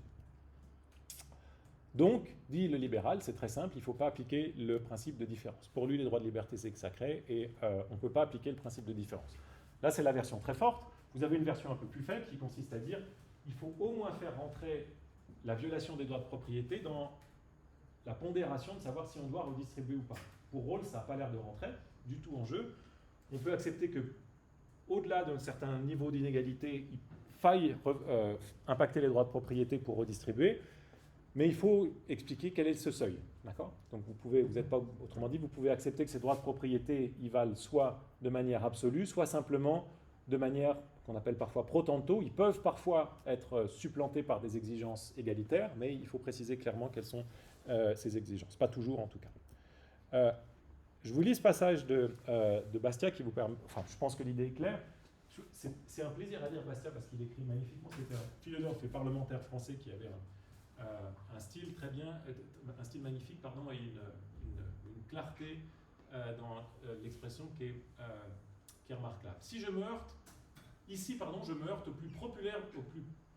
Donc, dit le libéral, c'est très simple, il ne faut pas appliquer le principe de différence. Pour lui, les droits de liberté, c'est sacré et on ne peut pas appliquer le principe de différence. Là, c'est la version très forte. Vous avez une version un peu plus faible qui consiste à dire il faut au moins faire rentrer la violation des droits de propriété dans la pondération de savoir si on doit redistribuer ou pas. Pour Rawls, ça n'a pas l'air de rentrer du tout en jeu. On peut accepter que, au-delà d'un certain niveau d'inégalité, il faille impacter les droits de propriété pour redistribuer, mais il faut expliquer quel est ce seuil. D'accord ? Donc autrement dit, vous pouvez accepter que ces droits de propriété y valent soit de manière absolue, soit simplement de manière qu'on appelle parfois pro tanto. Ils peuvent parfois être supplantés par des exigences égalitaires, mais il faut préciser clairement quelles sont ces exigences. Pas toujours en tout cas. Je vous lis ce passage de Bastiat qui vous permet... Enfin, je pense que l'idée est claire. C'est un plaisir à lire Bastiat parce qu'il écrit magnifiquement. C'était un philosophe et parlementaire français qui avait un style très bien, un style magnifique, pardon, et une clarté dans l'expression qui est remarquable. Si je me heurte, ici, pardon, je me heurte au plus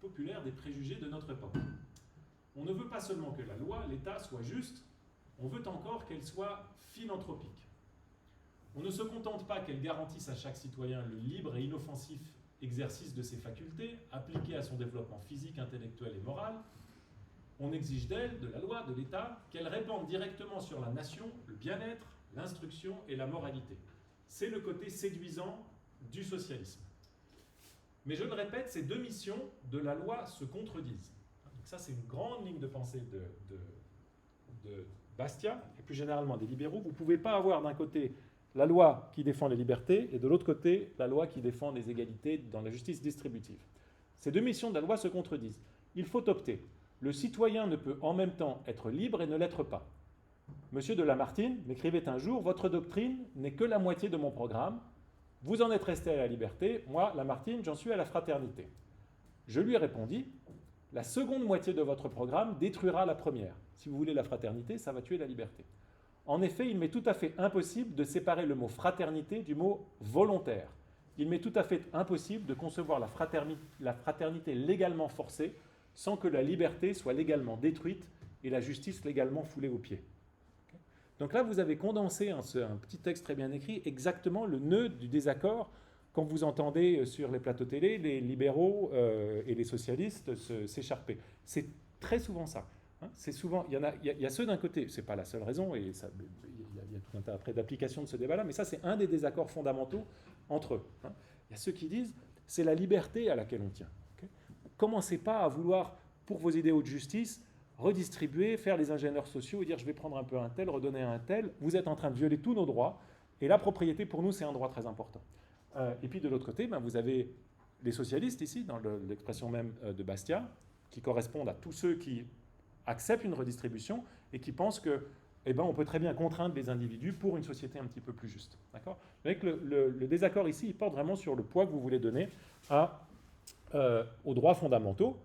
populaire des préjugés de notre époque. On ne veut pas seulement que la loi, l'État, soit juste, on veut encore qu'elle soit philanthropique. On ne se contente pas qu'elle garantisse à chaque citoyen le libre et inoffensif exercice de ses facultés, appliquées à son développement physique, intellectuel et moral. On exige d'elle, de la loi, de l'État, qu'elle répande directement sur la nation le bien-être, l'instruction et la moralité. C'est le côté séduisant du socialisme. Mais je le répète, ces deux missions de la loi se contredisent. Donc ça, c'est une grande ligne de pensée de Bastiat, et plus généralement des libéraux. Vous ne pouvez pas avoir d'un côté la loi qui défend les libertés, et de l'autre côté, la loi qui défend les égalités dans la justice distributive. Ces deux missions de la loi se contredisent. Il faut opter. Le citoyen ne peut en même temps être libre et ne l'être pas. Monsieur de Lamartine m'écrivait un jour « Votre doctrine n'est que la moitié de mon programme. Vous en êtes resté à la liberté. Moi, Lamartine, j'en suis à la fraternité. » Je lui répondis « La seconde moitié de votre programme détruira la première. Si vous voulez la fraternité, ça va tuer la liberté. » En effet, il m'est tout à fait impossible de séparer le mot fraternité du mot volontaire. Il m'est tout à fait impossible de concevoir la fraternité légalement forcée sans que la liberté soit légalement détruite et la justice légalement foulée aux pieds. Donc là, vous avez condensé un petit texte très bien écrit, exactement le nœud du désaccord quand vous entendez sur les plateaux télé les libéraux et les socialistes s'écharper. C'est très souvent ça. C'est souvent, il y a ceux d'un côté, c'est pas la seule raison, et il y a tout un tas après d'applications de ce débat-là, mais ça c'est un des désaccords fondamentaux entre eux. Il y a ceux qui disent c'est la liberté à laquelle on tient. Commencez pas à vouloir, pour vos idéaux de justice, redistribuer, faire les ingénieurs sociaux et dire je vais prendre un peu un tel, redonner à un tel. Vous êtes en train de violer tous nos droits, et la propriété pour nous c'est un droit très important. Et puis de l'autre côté, vous avez les socialistes ici, dans l'expression même de Bastiat, qui correspondent à tous ceux qui acceptent une redistribution et qui pensent que on peut très bien contraindre les individus pour une société un petit peu plus juste. D'accord ? Donc le désaccord ici, il porte vraiment sur le poids que vous voulez donner aux droits fondamentaux.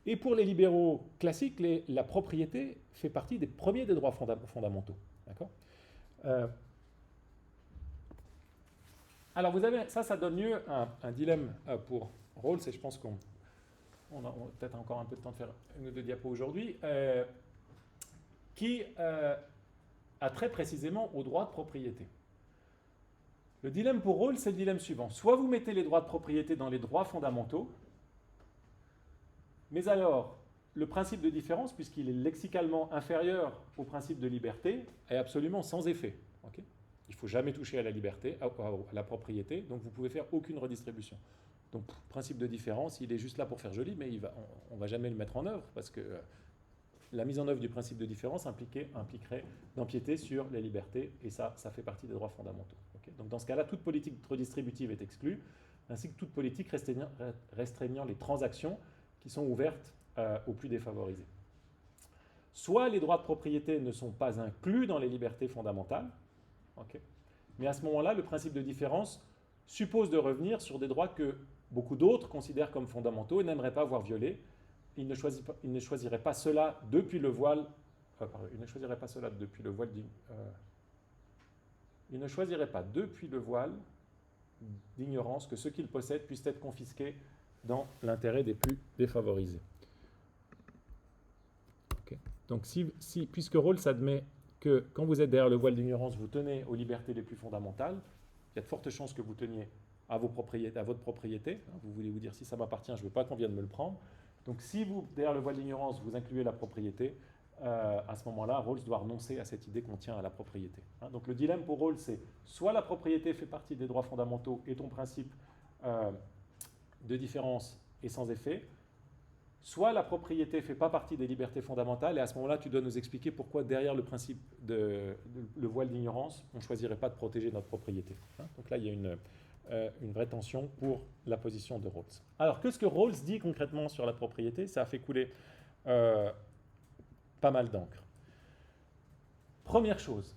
Et pour les libéraux classiques, la propriété fait partie des premiers des droits fondamentaux. D'accord ? Alors vous avez, ça donne lieu à un dilemme pour Rawls, et je pense qu'on a peut-être encore un peu de temps de faire une ou deux diapos aujourd'hui, qui a trait précisément aux droits de propriété. Le dilemme pour Rawls, c'est le dilemme suivant. Soit vous mettez les droits de propriété dans les droits fondamentaux, mais alors, le principe de différence, puisqu'il est lexicalement inférieur au principe de liberté, est absolument sans effet. Okay ? Il ne faut jamais toucher à la liberté, à la propriété, donc vous ne pouvez faire aucune redistribution. Donc, principe de différence, il est juste là pour faire joli, mais on ne va jamais le mettre en œuvre, parce que la mise en œuvre du principe de différence impliquerait d'empiéter sur les libertés, et ça fait partie des droits fondamentaux. Okay ? Donc, dans ce cas-là, toute politique redistributive est exclue, ainsi que toute politique restreignant les transactions qui sont ouvertes aux plus défavorisés. Soit les droits de propriété ne sont pas inclus dans les libertés fondamentales, okay, mais à ce moment-là, le principe de différence suppose de revenir sur des droits que beaucoup d'autres considèrent comme fondamentaux et n'aimeraient pas voir violés. Ils ne choisiraient pas cela depuis le voile il ne choisirait pas cela depuis le voile il ne choisirait pas depuis le voile d'ignorance que ceux qu'il possède puissent être confisqués dans l'intérêt des plus défavorisés. Okay. Donc, puisque Rawls admet que quand vous êtes derrière le voile d'ignorance, vous tenez aux libertés les plus fondamentales, il y a de fortes chances que vous teniez à votre propriété. Vous voulez vous dire, si ça m'appartient, je ne veux pas qu'on vienne me le prendre. Donc, si vous, derrière le voile d'ignorance, vous incluez la propriété, à ce moment-là, Rawls doit renoncer à cette idée qu'on tient à la propriété. Donc, le dilemme pour Rawls, c'est soit la propriété fait partie des droits fondamentaux et ton principe de différence est sans effet, soit la propriété ne fait pas partie des libertés fondamentales, et à ce moment-là, tu dois nous expliquer pourquoi, derrière le principe le voile d'ignorance, on ne choisirait pas de protéger notre propriété. Donc là, il y a une vraie tension pour la position de Rawls. Alors, qu'est-ce que Rawls dit concrètement sur la propriété? Ça a fait couler pas mal d'encre. Première chose,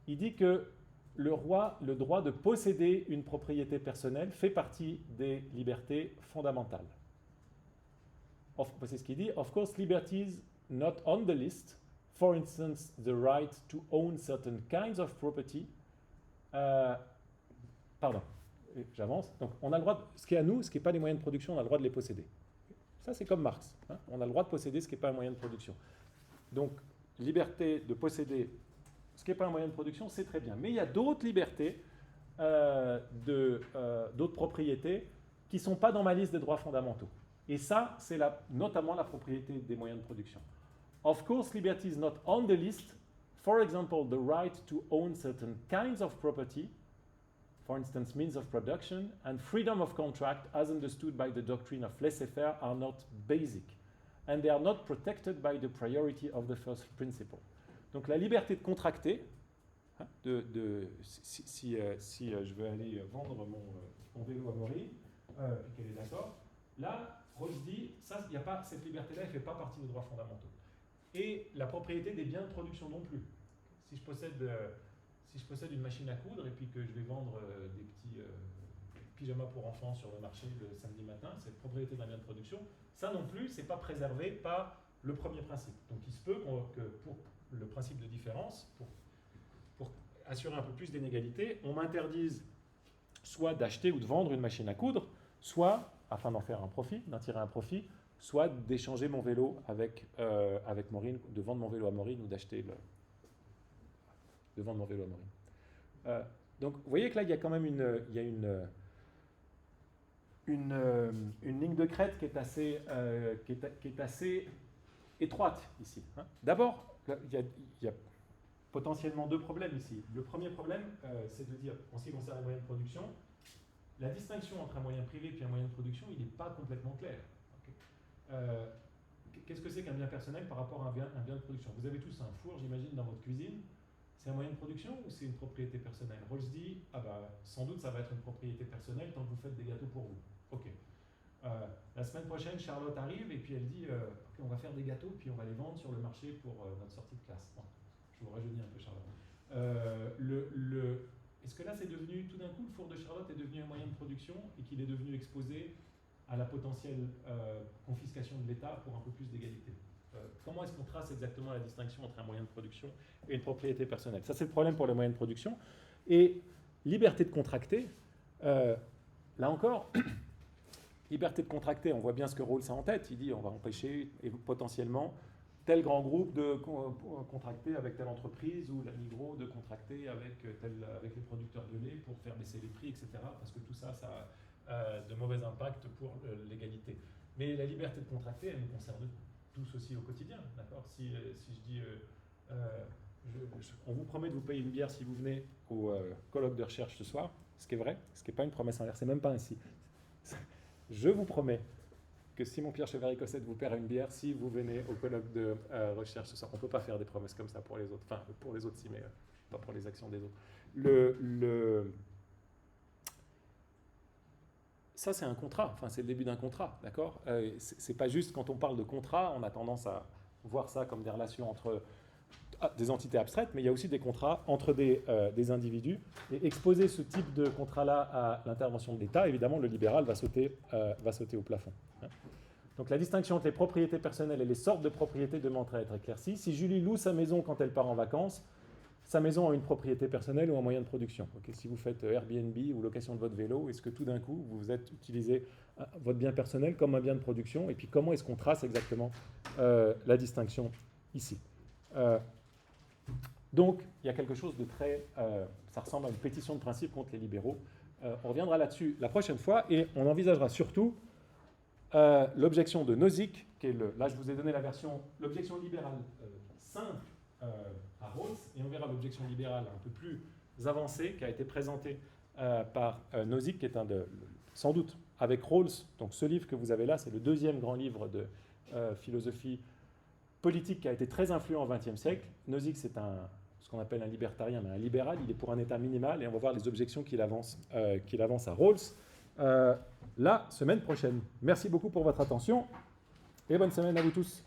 il dit que le droit de posséder une propriété personnelle fait partie des libertés fondamentales. C'est ce qu'il dit. Of course, liberties not on the list, for instance, the right to own certain kinds of property. J'avance. Donc, on a le droit, ce qui est à nous, ce qui n'est pas des moyens de production, on a le droit de les posséder. Ça, c'est comme Marx. On a le droit de posséder ce qui n'est pas un moyen de production. Donc, liberté de posséder ce qui n'est pas un moyen de production, c'est très bien. Mais il y a d'autres libertés, d'autres propriétés qui ne sont pas dans ma liste des droits fondamentaux. Et ça, c'est notamment la propriété des moyens de production. Of course, liberty is not on the list. For example, the right to own certain kinds of property, for instance, means of production, and freedom of contract, as understood by the doctrine of laissez-faire, are not basic. And they are not protected by the priority of the first principle. Donc la liberté de contracter, si je veux aller vendre mon vélo à Maury, et qu'elle est d'accord, là, Rawls dit, cette liberté-là, elle ne fait pas partie des droits fondamentaux. Et la propriété des biens de production non plus. Si je possède une machine à coudre et puis que je vais vendre des petits pyjamas pour enfants sur le marché le samedi matin, c'est propriété d'un bien de production. Ça non plus, ce n'est pas préservé par le premier principe. Donc il se peut que pour le principe de différence, pour assurer un peu plus d'inégalité, on m'interdise soit d'acheter ou de vendre une machine à coudre, soit, afin d'en faire un profit, d'en tirer un profit, soit d'échanger mon vélo avec Maureen, de vendre mon vélo à Maureen ou de vendre mon vélo à Maureen. Donc vous voyez que là, il y a quand même une ligne de crête qui est assez étroite ici. D'abord, il y a potentiellement deux problèmes ici. Le premier problème, c'est de dire, en ce qui concerne les moyens de production, la distinction entre un moyen privé et un moyen de production, il n'est pas complètement clair. Qu'est-ce que c'est qu'un bien personnel par rapport à un bien de production? Vous avez tous un four, j'imagine, dans votre cuisine. C'est un moyen de production ou c'est une propriété personnelle? Rawls dit, sans doute ça va être une propriété personnelle tant que vous faites des gâteaux pour vous. Ok. La semaine prochaine, Charlotte arrive et puis elle dit, okay, on va faire des gâteaux puis on va les vendre sur le marché pour notre sortie de classe. Bon, je vous rajeunis un peu, Charlotte. Est-ce que là, c'est devenu, tout d'un coup, le four de Charlotte est devenu un moyen de production et qu'il est devenu exposé à la potentielle confiscation de l'État pour un peu plus d'égalité? Comment est-ce qu'on trace exactement la distinction entre un moyen de production et une propriété personnelle? Ça, c'est le problème pour les moyens de production. Et liberté de contracter, là encore, liberté de contracter, on voit bien ce que Rawls a en tête. Il dit on va empêcher potentiellement tel grand groupe de contracter avec telle entreprise ou la Migros de contracter avec les producteurs de lait pour faire baisser les prix, etc. Parce que tout ça, ça a de mauvais impacts pour l'égalité. Mais la liberté de contracter, elle nous concerne tous aussi au quotidien. D'accord ? Si je dis, on vous promet de vous payer une bière si vous venez au colloque de recherche ce soir, ce qui est vrai, ce qui n'est pas une promesse inversée, même pas ainsi. Je vous promets que Simon-Pierre Chevary-Cossette vous paiera une bière si vous venez au colloque de recherche ce soir. On ne peut pas faire des promesses comme ça pour les autres. Enfin, pour les autres, si, mais pas pour les actions des autres. Ça, c'est un contrat. Enfin, c'est le début d'un contrat, d'accord ? C'est pas juste quand on parle de contrat, on a tendance à voir ça comme des relations entre des entités abstraites, mais il y a aussi des contrats entre des individus. Et exposer ce type de contrat-là à l'intervention de l'État, évidemment, le libéral va sauter au plafond. Donc la distinction entre les propriétés personnelles et les sortes de propriétés demande à être éclaircie. Si Julie loue sa maison quand elle part en vacances, sa maison a une propriété personnelle ou un moyen de production. Okay, si vous faites Airbnb ou location de votre vélo, est-ce que tout d'un coup, vous êtes utilisé votre bien personnel comme un bien de production? Et puis comment est-ce qu'on trace exactement la distinction ici? Donc, il y a quelque chose de très... ça ressemble à une pétition de principe contre les libéraux. On reviendra là-dessus la prochaine fois et on envisagera surtout l'objection de Nozick, qui est là je vous ai donné la version, l'objection libérale simple à Rawls, et on verra l'objection libérale un peu plus avancée qui a été présentée par Nozick, qui est sans doute avec Rawls. Donc ce livre que vous avez là, c'est le deuxième grand livre de philosophie politique qui a été très influent au XXe siècle. Nozick, c'est ce qu'on appelle un libertarien, mais un libéral. Il est pour un État minimal, et on va voir les objections qu'il avance à Rawls la semaine prochaine. Merci beaucoup pour votre attention, et bonne semaine à vous tous.